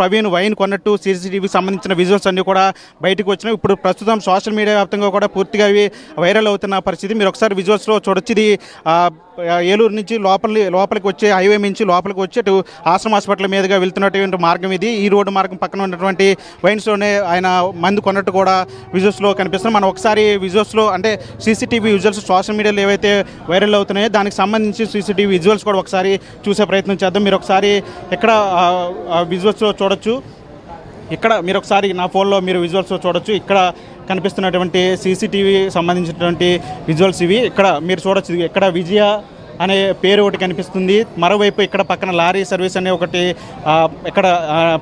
Praveen wine కొన్నట్టు సీసీటీవీకి సంబంధించిన visuals అన్నీ కూడా బయటకు వచ్చినాయి. ఇప్పుడు ప్రస్తుతం సోషల్ మీడియా వ్యాప్తంగా కూడా పూర్తిగా అవి వైరల్ అవుతున్న పరిస్థితి. మీరు ఒకసారి విజువల్స్లో చూడొచ్చు. ఇది ఏలూరు నుంచి లోపలికి వచ్చే హైవే నుంచి లోపలికి వచ్చి అటు ఆశ్రమ హాస్పిటల్ మీదుగా వెళ్తున్నటువంటి మార్గం ఇది. ఈ రోడ్డు మార్గం పక్కన ఉన్నటువంటి వైన్స్లోనే ఆయన మందు కొన్నట్టు కూడా విజువల్స్లో కనిపిస్తుంది. మనం ఒకసారి విజువల్స్లో అంటే సీసీటీవీ విజువల్స్ సోషల్ మీడియాలో ఏవైతే వైరల్ అవుతున్నాయో దానికి సంబంధించి సీసీటీవీ విజువల్స్ కూడా ఒకసారి చూసే ప్రయత్నం చేద్దాం. మీరు ఒకసారి ఎక్కడ విజువల్స్లో చూడొచ్చు. ఇక్కడ మీరు ఒకసారి నా ఫోన్లో మీరు విజువల్స్ చూడొచ్చు. ఇక్కడ కనిపిస్తున్నటువంటి సీసీటీవీ సంబంధించినటువంటి విజువల్స్ ఇవి. ఇక్కడ మీరు చూడొచ్చు. ఇక్కడ విజయ అనే పేరు ఒకటి కనిపిస్తుంది. మరోవైపు ఇక్కడ పక్కన లారీ సర్వీస్ అనే ఒకటి ఇక్కడ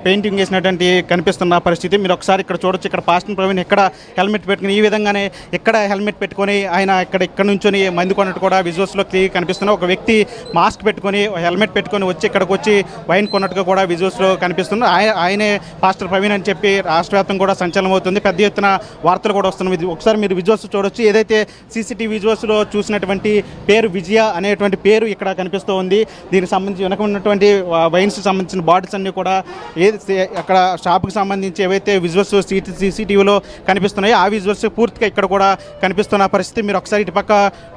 పెయింటింగ్ వేసినటువంటి కనిపిస్తున్న పరిస్థితి. మీరు ఒకసారి ఇక్కడ చూడొచ్చు. ఇక్కడ పాస్టర్ ప్రవీణ్ ఇక్కడ హెల్మెట్ పెట్టుకుని ఈ విధంగానే ఇక్కడ హెల్మెట్ పెట్టుకొని ఆయన ఇక్కడ నుంచొని మందు కొన్నట్టు కూడా విజువల్స్లో క్లియర్ కనిపిస్తున్న ఒక వ్యక్తి మాస్క్ పెట్టుకొని హెల్మెట్ పెట్టుకొని వచ్చి ఇక్కడికి వచ్చి వైన్ కొన్నట్టుగా కూడా విజువల్స్లో కనిపిస్తుంది. ఆయనే పాస్టర్ ప్రవీణ్ అని చెప్పి రాష్ట్ర వ్యాప్తంగా కూడా సంచలనం అవుతుంది. పెద్ద ఎత్తున వార్తలు కూడా వస్తున్నాయి. ఒకసారి మీరు విజువల్స్ చూడొచ్చు. ఏదైతే సీసీటీవీ విజువల్స్లో చూసినటువంటి పేరు విజయ అనేటువంటి పేరు ఇక్కడ కనిపిస్తూ ఉంది. దీనికి సంబంధించి వెనక ఉన్నటువంటి వైన్స్కి సంబంధించిన బాటిల్స్ అన్నీ కూడా అక్కడ షాప్కి సంబంధించి ఏవైతే విజువల్స్ సీసీటీవీలో కనిపిస్తున్నాయో ఆ విజువల్స్ పూర్తిగా ఇక్కడ కూడా కనిపిస్తున్న పరిస్థితి. మీరు ఒకసారి ఇటు పక్క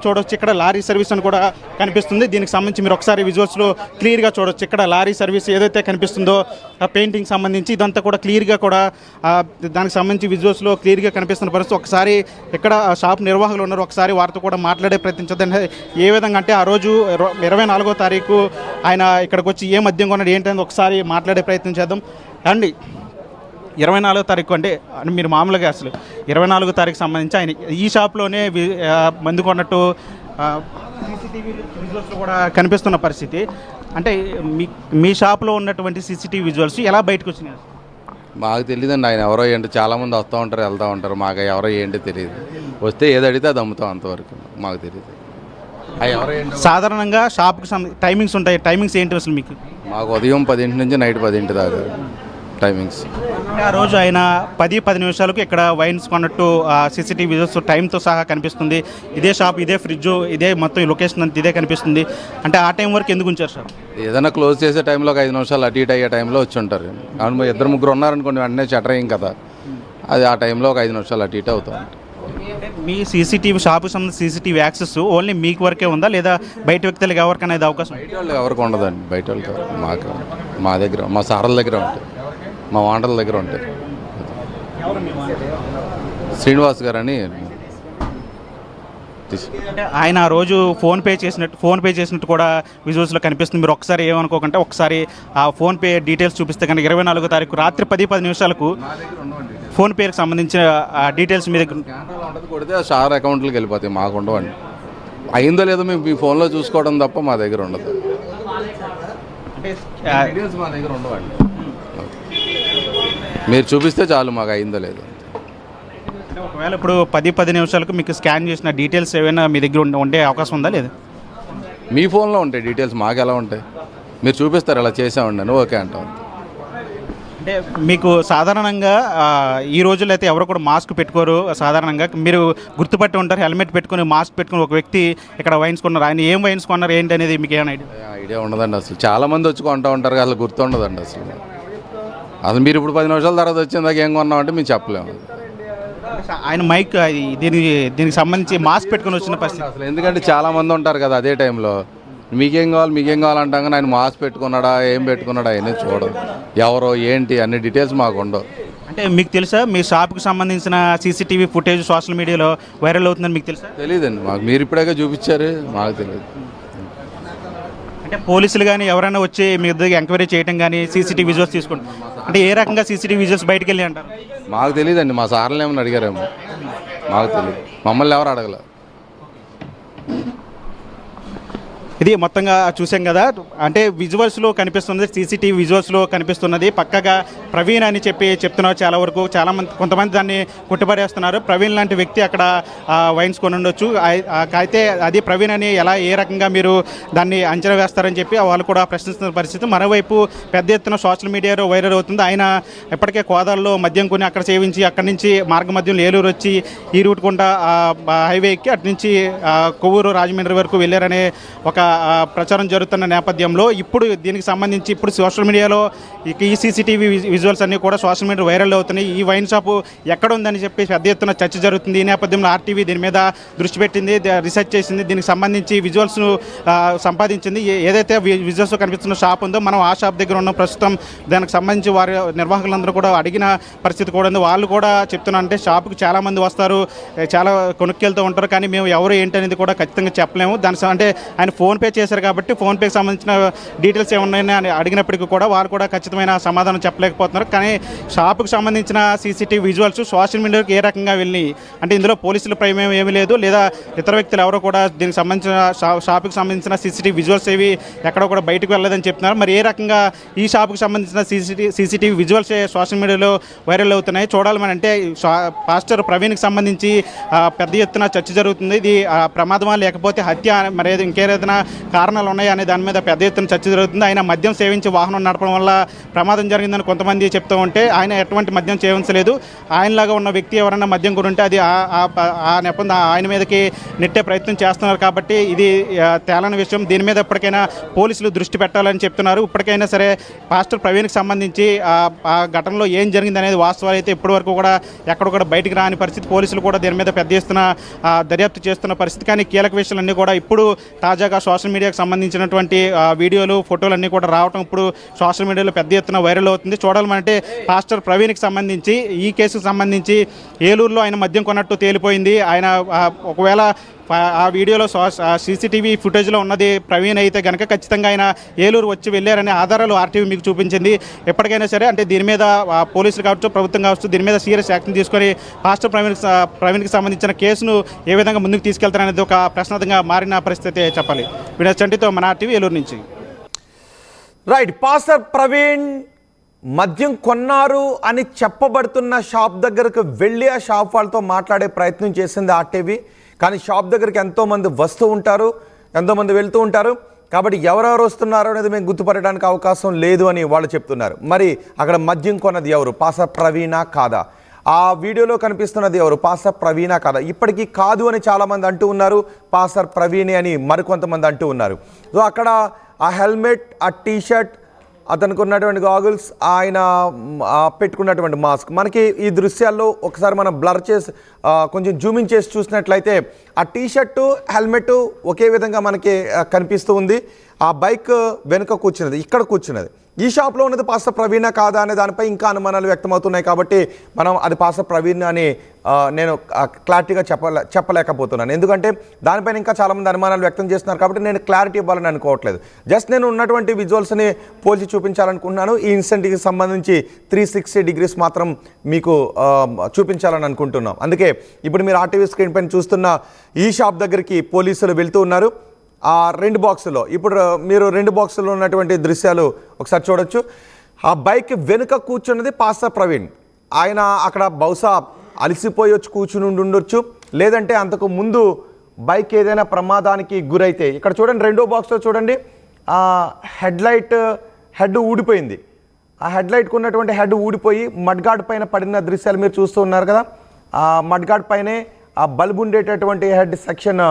చూడవచ్చు. ఇక్కడ లారీ సర్వీస్ అని కూడా కనిపిస్తుంది. దీనికి సంబంధించి మీరు ఒకసారి విజువల్స్లో క్లియర్గా చూడవచ్చు. ఇక్కడ లారీ సర్వీస్ ఏదైతే కనిపిస్తుందో ఆ పెయింటింగ్ సంబంధించి ఇదంతా కూడా క్లియర్గా కూడా దానికి సంబంధించి విజువల్స్లో క్లియర్గా కనిపిస్తున్న పరిస్థితి. ఒకసారి ఇక్కడ షాప్ నిర్వాహకులు ఉన్నారు. ఒకసారి వారితో కూడా మాట్లాడే ప్రయత్నించద్దు. ఏ విధంగా అంటే ఆ రోజు 24వ తారీఖు ఆయన ఇక్కడికి వచ్చి ఏ మద్యం కొన్నాడు ఏంటనేది ఒకసారి మాట్లాడే ప్రయత్నం చేద్దాం. అండి 24వ తారీఖు అంటే మీరు మామూలుగా అసలు 24వ తారీఖు సంబంధించి ఆయన ఈ షాప్లోనే మందు కొన్నట్టు సీసీటీవీ విజువల్స్ కూడా కనిపిస్తున్న పరిస్థితి. అంటే మీ షాప్లో ఉన్నటువంటి సీసీటీవీ విజువల్స్ ఎలా బయటకు వచ్చినాయి? మాకు తెలియదండి. ఆయన ఎవరో ఏంటి చాలామంది వస్తూ ఉంటారు వెళ్తూ ఉంటారు. మాకు ఎవరో ఏంటి తెలియదు. వస్తే ఏది అడిగితే అది అమ్ముతాం, అంతవరకు మాకు తెలియదు. సాధారణంగా షాప్కి టైమింగ్స్ ఉంటాయి. టైమింగ్స్ ఏంటి అసలు మీకు? మాకు ఉదయం 10 నుంచి నైట్ 10 దాకా టైమింగ్స్. ఆ రోజు ఆయన 10 నిమిషాలకు ఇక్కడ వైన్స్ కొన్నట్టు సీసీటీవీ విజువల్స్ టైంతో సహా కనిపిస్తుంది. ఇదే షాప్, ఇదే ఫ్రిడ్జ్, ఇదే మొత్తం లొకేషన్ అంతా ఇదే కనిపిస్తుంది. అంటే ఆ టైం వరకు ఎందుకు ఉంచారు సార్? ఏదైనా క్లోజ్ చేసే టైంలో 5 నిమిషాలు అటు ఇటు అయ్యే టైంలో వచ్చి ఉంటారు. అవును, 2-3 ఉన్నారనుకోండి, వెంటనే షట్టర్ అయ్యం కదా, అది ఆ టైంలో ఒక 5 నిమిషాలు అటు ఇటు అవుతూ ఉంటుంది. మీ సీసీటీవీ షాపు సంబంధించి సీసీటీవీ యాక్సెస్ ఓన్లీ మీకు వరకే ఉందా లేదా బయట వ్యక్తులకు ఎవరికైనా అవకాశం? బయట వాళ్ళకి ఎవరికి ఉండదండి. బయట వాళ్ళకి మాకు మా దగ్గర మా సార్ల దగ్గర ఉంటాయి, మా వాంటర్ల దగ్గర ఉంటాయి. శ్రీనివాస్ గారు అని ఆయన ఆ రోజు ఫోన్ పే చేసినట్టు కూడా విజువల్స్లో కనిపిస్తుంది. మీరు ఒకసారి ఏమనుకోకంటే ఒకసారి ఆ ఫోన్పే డీటెయిల్స్ చూపిస్తే కనుక 24వ తారీఖు రాత్రి 10 నిమిషాలకు ఫోన్పేకి సంబంధించిన డీటెయిల్స్ మీ దగ్గర కొడితే షార్ అకౌంట్లోకి వెళ్ళిపోతాయి. మాకు ఉండవండి. అయిందో లేదో మేము మీ ఫోన్లో చూసుకోవడం తప్ప మా దగ్గర ఉండదు. డీటెయిల్స్ మా దగ్గర ఉండవండి. మీరు చూపిస్తే చాలు మాకు అయిందో లేదో. ఒకవేళ ఇప్పుడు 10 నిమిషాలకు మీకు స్కాన్ చేసిన డీటెయిల్స్ ఏమైనా మీ దగ్గర ఉండే అవకాశం ఉందా లేదా? మీ ఫోన్లో ఉంటాయి డీటెయిల్స్, మాకు ఎలా ఉంటాయి? మీరు చూపిస్తారు ఇలా చేసామండి, ఓకే అంటాం. అంటే మీకు సాధారణంగా ఈ రోజుల్లో అయితే ఎవరు కూడా మాస్క్ పెట్టుకోరు. సాధారణంగా మీరు గుర్తుపట్టి ఉంటారు. హెల్మెట్ పెట్టుకుని మాస్క్ పెట్టుకుని ఒక వ్యక్తి ఇక్కడ వైన్స్ కొన్నారు. ఆయన ఏం వైన్స్ కొన్నారు ఏంటి అనేది మీకు ఏమైనా ఐడియా ఉండదండి. అసలు చాలామంది వచ్చి కొంటూ ఉంటారు, అసలు గుర్తుండదండి. అసలు మీరు ఇప్పుడు 10 నిమిషాల తర్వాత వచ్చిందాక ఏం కొన్నామంటే మేము చెప్పలేము. ఆయన మైక్ దీనికి సంబంధించి మాస్క్ పెట్టుకుని వచ్చిన పరిస్థితి అసలు, ఎందుకంటే చాలామంది ఉంటారు కదా అదే టైంలో. మీకేం కావాలంటాం కానీ ఆయన మాస్క్ పెట్టుకున్నాడా ఏం పెట్టుకున్నాడా అవన్నీ చూడదు. ఎవరో ఏంటి అన్ని డీటెయిల్స్ మాకు ఉండవు. అంటే మీకు తెలుసా మీ షాప్కి సంబంధించిన సీసీటీవీ ఫుటేజ్ సోషల్ మీడియాలో వైరల్ అవుతుందని మీకు తెలుసా? తెలియదండి మాకు. మీరు ఇప్పుడే చూపించారు, మాకు తెలియదు. అంటే పోలీసులు కానీ ఎవరైనా వచ్చి మీ దగ్గర ఎంక్వైరీ చేయడం కానీ సీసీటీవీ విజువల్స్ తీసుకుంటారు అంటే ఏ రకంగా సీసీటీవీ విజువల్స్ బయటకు వెళ్ళి అంటారు? మాకు తెలియదండి. మా సార్లు ఏమైనా అడిగారేమో, మాకు తెలియదు. మమ్మల్ని ఎవరు అడగలేదు. ఇది మొత్తంగా చూసాం కదా. అంటే విజువల్స్లో కనిపిస్తున్నది, సీసీటీవీ విజువల్స్లో కనిపిస్తున్నది పక్కగా ప్రవీణ్ అని చెప్తున్నారు. కొంతమంది దాన్ని కొట్టుబడేస్తున్నారు. ప్రవీణ్ లాంటి వ్యక్తి అక్కడ వైన్స్ కొని ఉండొచ్చు. అయితే అది ప్రవీణ్ అని ఏ రకంగా మీరు దాన్ని అంచనా వేస్తారని చెప్పి వాళ్ళు కూడా ప్రశ్నిస్తున్న పరిస్థితి. మరోవైపు పెద్ద ఎత్తున సోషల్ మీడియాలో వైరల్ అవుతుంది. ఆయన ఇప్పటికే కోదాడలో మద్యం కొని అక్కడ సేవించి అక్కడి నుంచి మార్గ మధ్యంలో ఏలూరు వచ్చి ఈ రూట్ గుండా హైవే ఎక్కి అటు నుంచి కొవ్వూరు రాజమండ్రి వరకు వెళ్ళారనే ఒక ప్రచారం జరుగుతున్న నేపథ్యంలో ఇప్పుడు దీనికి సంబంధించి ఇప్పుడు సోషల్ మీడియాలో ఈ సీసీటీవీ విజువల్స్ అన్నీ కూడా సోషల్ మీడియా వైరల్ అవుతున్నాయి. ఈ వైన్ షాపు ఎక్కడ ఉందని చెప్పి పెద్ద ఎత్తున చర్చ జరుగుతుంది. ఈ నేపథ్యంలో ఆర్టీవీ దీని మీద దృష్టి పెట్టింది, రీసెర్చ్ చేసింది, దీనికి సంబంధించి విజువల్స్ను సంపాదించింది. ఏదైతే విజువల్స్ కనిపిస్తున్న షాప్ ఉందో మనం ఆ షాప్ దగ్గర ఉన్న ప్రస్తుతం దానికి సంబంధించి వారి నిర్వాహకులందరూ కూడా అడిగిన పరిస్థితి కూడా ఉంది. వాళ్ళు కూడా చెప్తున్నారంటే షాపుకి చాలామంది వస్తారు, చాలా కొనుక్కెళ్తూ ఉంటారు, కానీ మేము ఎవరు ఏంటనేది కూడా ఖచ్చితంగా చెప్పలేము. అంటే ఆయన ఫోన్పే చేశారు కాబట్టి ఫోన్పేకి సంబంధించిన డీటెయిల్స్ ఏమున్నాయని అని అడిగినప్పటికీ కూడా వాళ్ళు కూడా ఖచ్చితమైన సమాధానం చెప్పలేకపోతున్నారు. కానీ షాపుకి సంబంధించిన సీసీటీవీ విజువల్స్ సోషల్ మీడియాకి ఏ రకంగా వెళ్ళి అంటే ఇందులో పోలీసుల ప్రమేయం ఏమీ లేదు, లేదా ఇతర వ్యక్తులు ఎవరో కూడా దీనికి సంబంధించిన షాపుకి సంబంధించిన సీసీటీవీ విజువల్స్ ఏవి ఎక్కడ కూడా బయటకు వెళ్ళలేదని చెప్తున్నారు. మరి ఏ రకంగా ఈ షాపుకి సంబంధించిన సీసీటీవీ విజువల్స్ సోషల్ మీడియాలో వైరల్ అవుతున్నాయి చూడాలి. మన అంటే పాస్టర్ ప్రవీణ్కి సంబంధించి పెద్ద ఎత్తున చర్చ జరుగుతుంది. ఇది ప్రమాదమా లేకపోతే హత్య మరి ఇంకేదైనా కారణాలు ఉన్నాయా అనే దాని మీద పెద్ద ఎత్తున చర్చ జరుగుతుంది. ఆయన మద్యం సేవించి వాహనం నడపడం వల్ల ప్రమాదం జరిగిందని కొంతమంది చెప్తూ ఉంటే ఆయన ఎటువంటి మద్యం సేవించలేదు. ఆయనలాగా ఉన్న వ్యక్తి ఎవరైనా మద్యం గురుంటే అది ఆ నెపంది ఆయన మీదకి నెట్టే ప్రయత్నం చేస్తున్నారు. కాబట్టి ఇది తేలని విషయం. దీని మీద ఎప్పటికైనా పోలీసులు దృష్టి పెట్టాలని చెప్తున్నారు. ఇప్పటికైనా సరే పాస్టర్ ప్రవీణ్కి సంబంధించి ఆ ఘటనలో ఏం జరిగింది అనేది వాస్తవాలు అయితే ఇప్పటి వరకు కూడా ఎక్కడ కూడా బయటికి రాని పరిస్థితి. పోలీసులు కూడా దీని మీద పెద్ద ఎత్తున దర్యాప్తు చేస్తున్న పరిస్థితి. కానీ కీలక విషయాలన్నీ కూడా ఇప్పుడు తాజాగా సోషల్ మీడియాకు సంబంధించినటువంటి వీడియోలు ఫోటోలు అన్నీ కూడా రావడం ఇప్పుడు సోషల్ మీడియాలో పెద్ద ఎత్తున వైరల్ అవుతుంది. చూడాలంటే పాస్టర్ ప్రవీణ్కి సంబంధించి ఈ కేసుకు సంబంధించి ఏలూరులో ఆయన మద్యం కొన్నట్టు తేలిపోయింది. ఆయన ఒకవేళ ఆ వీడియోలో సీసీటీవీ ఫుటేజ్లో ఉన్నది ప్రవీణ్ అయితే కనుక ఖచ్చితంగా ఆయన ఏలూరు వచ్చి వెళ్ళారనే ఆధారాలు ఆర్టీవీ మీకు చూపించింది. ఎప్పటికైనా సరే అంటే దీని మీద పోలీసులు కావచ్చు, ప్రభుత్వం కావచ్చు, దీని మీద సీరియస్ యాక్షన్ తీసుకొని పాస్టర్ ప్రవీణ్కి సంబంధించిన కేసును ఏ విధంగా ముందుకు తీసుకెళ్తారనేది ఒక ప్రశ్నార్థంగా మారిన పరిస్థితి చెప్పాలి. వినోద్ చంటితో మన ఆర్టీవీ ఏలూరు నుంచి. రైట్, పాస్టర్ ప్రవీణ్ మద్యం కొన్నారు అని చెప్పబడుతున్న షాప్ దగ్గరకు వెళ్ళి ఆ షాప్ వాళ్ళతో మాట్లాడే ప్రయత్నం చేసింది ఆర్టీవీ. కానీ షాప్ దగ్గరికి ఎంతోమంది వస్తూ ఉంటారు, ఎంతోమంది వెళ్తూ ఉంటారు, కాబట్టి ఎవరెవరు వస్తున్నారో అనేది మేము గుర్తుపట్టడానికి అవకాశం లేదు అని వాళ్ళు చెప్తున్నారు. మరి అక్కడ మద్యం కొన్నది ఎవరు, పాస్టర్ ప్రవీణా కాదా? ఆ వీడియోలో కనిపిస్తున్నది ఎవరు, పాస్టర్ ప్రవీణా కాదా? ఇప్పటికీ కాదు అని చాలామంది అంటూ ఉన్నారు, పాస్టర్ ప్రవీణే అని మరికొంతమంది అంటూ ఉన్నారు. సో అక్కడ ఆ హెల్మెట్, ఆ టీషర్ట్, అతనికి ఉన్నటువంటి గాగుల్స్, ఆయన పెట్టుకున్నటువంటి మాస్క్, మనకి ఈ దృశ్యాల్లో ఒకసారి మనం బ్లర్ చేసి కొంచెం జూమింగ్ చేసి చూసినట్లయితే ఆ టీషర్టు హెల్మెట్ ఒకే విధంగా మనకి కనిపిస్తూ ఉంది. ఆ బైక్ వెనుక కూర్చున్నది, ఇక్కడ కూర్చున్నది. ఈ షాప్లో ఉన్నది పాస్టర్ ప్రవీణ కాదా అనే దానిపై ఇంకా అనుమానాలు వ్యక్తమవుతున్నాయి. కాబట్టి మనం అది పాస్టర్ ప్రవీణ్ అని నేను క్లారిటీగా చెప్పలేకపోతున్నాను. ఎందుకంటే దానిపైన ఇంకా చాలామంది అనుమానాలు వ్యక్తం చేస్తున్నారు. కాబట్టి నేను క్లారిటీ ఇవ్వాలని అనుకోవట్లేదు. జస్ట్ నేను ఉన్నటువంటి విజువల్స్ని పోల్చి చూపించాలనుకుంటున్నాను. ఈ ఇన్సిడెంట్కి సంబంధించి 360 డిగ్రీస్ మాత్రం మీకు చూపించాలని అనుకుంటున్నాం. అందుకే ఇప్పుడు మీరు ఆర్టీవీ స్క్రీన్ పైన చూస్తున్న ఈ షాప్ దగ్గరికి పోలీసులు వెళ్తూ ఉన్నారు. ఆ 2 బాక్సుల్లో ఇప్పుడు మీరు 2 బాక్సుల్లో ఉన్నటువంటి దృశ్యాలు ఒకసారి చూడొచ్చు. ఆ బైక్ వెనుక కూర్చున్నది పాస్టర్ ప్రవీణ్. ఆయన అక్కడ బహుశా అలసిపోయి వచ్చి కూర్చుని ఉండొచ్చు, లేదంటే అంతకు ముందు బైక్ ఏదైనా ప్రమాదానికి గురైతే. ఇక్కడ చూడండి, 2వ బాక్స్లో చూడండి, ఆ హెడ్ ఊడిపోయింది. ఆ హెడ్లైట్కి ఉన్నటువంటి హెడ్ ఊడిపోయి మడ్గాడ్ పైన పడిన దృశ్యాలు మీరు చూస్తూ ఉన్నారు కదా. ఆ మడ్గాడ్ పైనే ఆ బల్బ్ ఉండేటటువంటి హెడ్ సెక్షన్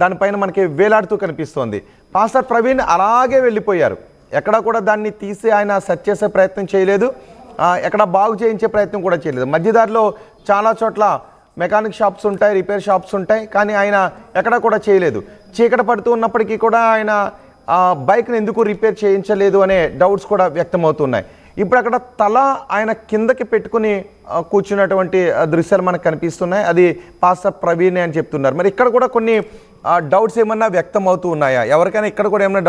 దానిపైన మనకి వేలాడుతూ కనిపిస్తోంది. పాస్టర్ ప్రవీణ్ అలాగే వెళ్ళిపోయారు. ఎక్కడా కూడా దాన్ని తీసి ఆయన సెట్ చేసే ప్రయత్నం చేయలేదు, ఎక్కడ బాగు చేయించే ప్రయత్నం కూడా చేయలేదు. మధ్యదారిలో చాలా చోట్ల మెకానిక్ షాప్స్ ఉంటాయి, రిపేర్ షాప్స్ ఉంటాయి, కానీ ఆయన ఎక్కడా కూడా చేయలేదు. చీకట పడుతూ ఉన్నప్పటికీ కూడా ఆయన బైక్ని ఎందుకు రిపేర్ చేయించలేదు అనే డౌట్స్ కూడా వ్యక్తమవుతున్నాయి. ఇప్పుడు అక్కడ తల ఆయన కిందకి పెట్టుకుని కూర్చున్నటువంటి దృశ్యాలు మనకు కనిపిస్తున్నాయి. అది పాస్టర్ ప్రవీణ్ అని చెప్తున్నారు. మరి ఇక్కడ కూడా కొన్ని డౌట్స్ ఏమన్నా వ్యక్తం అవుతూ ఉన్నాయా? ఎవరికైనా ఇక్కడ కూడా ఏమన్నా